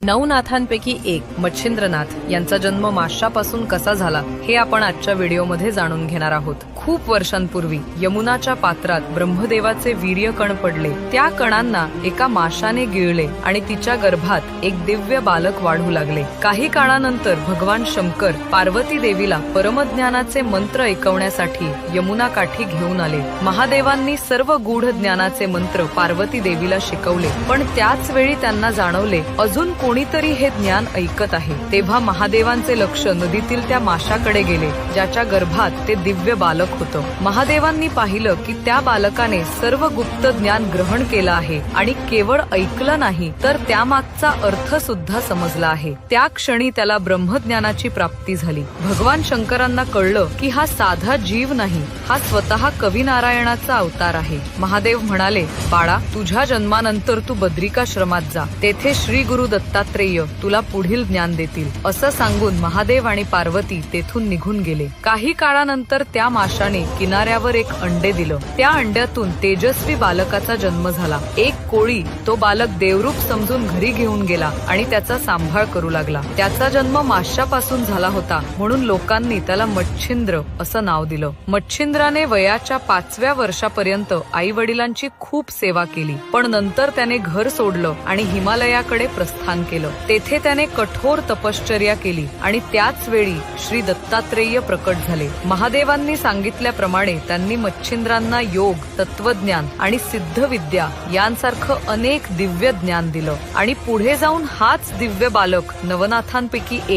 नवनाथांपैकी एक मच्छिंद्रनाथ यांचा जन्म माशापासून कसा झाला हे आपण आजच्या व्हिडिओमध्ये जाणून घेणार आहोत। खूप वर्षांपूर्वी यमुनाच्या पात्रात ब्रह्मदेवाचे वीर्य कण पडले। त्या कणांना एका माशाने गिळले आणि तिच्या गर्भात एक दिव्य बालक वाढू लागले। काही काळानंतर भगवान शंकर पार्वती देवीला परमज्ञानाचे मंत्र ऐकवण्यासाठी यमुना काठी घेऊन आले। महादेवांनी सर्व गूढ ज्ञानाचे मंत्र पार्वती देवीला शिकवले, पण त्याच वेळी त्यांना जाणवले अजून कोणीतरी हे ज्ञान ऐकत आहे। तेव्हा महादेवांचे लक्ष नदीतील त्या माशाकडे गेले, ज्याच्या गर्भात ते दिव्य बालक होतं। महादेवांनी पाहिलं की त्या बालकाने सर्व गुप्त ज्ञान ग्रहण केलं आहे आणि केवळ ऐकलं नाही तर त्यामागचा अर्थ सुद्धा समजला आहे। त्या क्षणी त्याला ब्रह्मज्ञानाची प्राप्ती झाली। भगवान शंकरांना कळलं की हा साधा जीव नाही, हा स्वतः कवी नारायणाचा अवतार आहे। महादेव म्हणाले, बाळा, तुझ्या जन्मानंतर तू बद्रिकाश्रमात जा, तेथे श्री गुरु दत्तात्रेय तुला पुढील ज्ञान देतील, असं सांगून महादेव आणि पार्वती तेथून निघून गेले। काही काळानंतर त्या माशाने किनाऱ्यावर एक अंडे दिलं। त्या अंड्यातून तेजस्वी बालकाचा जन्म झाला। एक कोळी तो बालक देवरूप समजून घरी घेऊन गेला आणि त्याचा सांभाळ करू लागला। त्याचा जन्म माशापासून झाला होता, म्हणून लोकांनी त्याला मच्छिंद्र असं नाव दिलं। मच्छिंद्राने वयाच्या 5व्या वर्षापर्यंत आई वडिलांची खूप सेवा केली, पण नंतर त्याने घर सोडलं आणि हिमालयाकडे प्रस्थान केलं। तेथे त्याने कठोर तपश्चर्या केली आणि त्याच वेळी श्री दत्तात्रेय प्रकट झाले। महादेवांनी सांगितल्याप्रमाणे त्यांनी मच्छिंद्रांना योग, तत्वज्ञान आणि सिद्धविद्या यांसारखं अनेक दिव्य ज्ञान दिलं आणि पुढे जाऊन हाच दिव्य बालक नवनाथांपैकी एक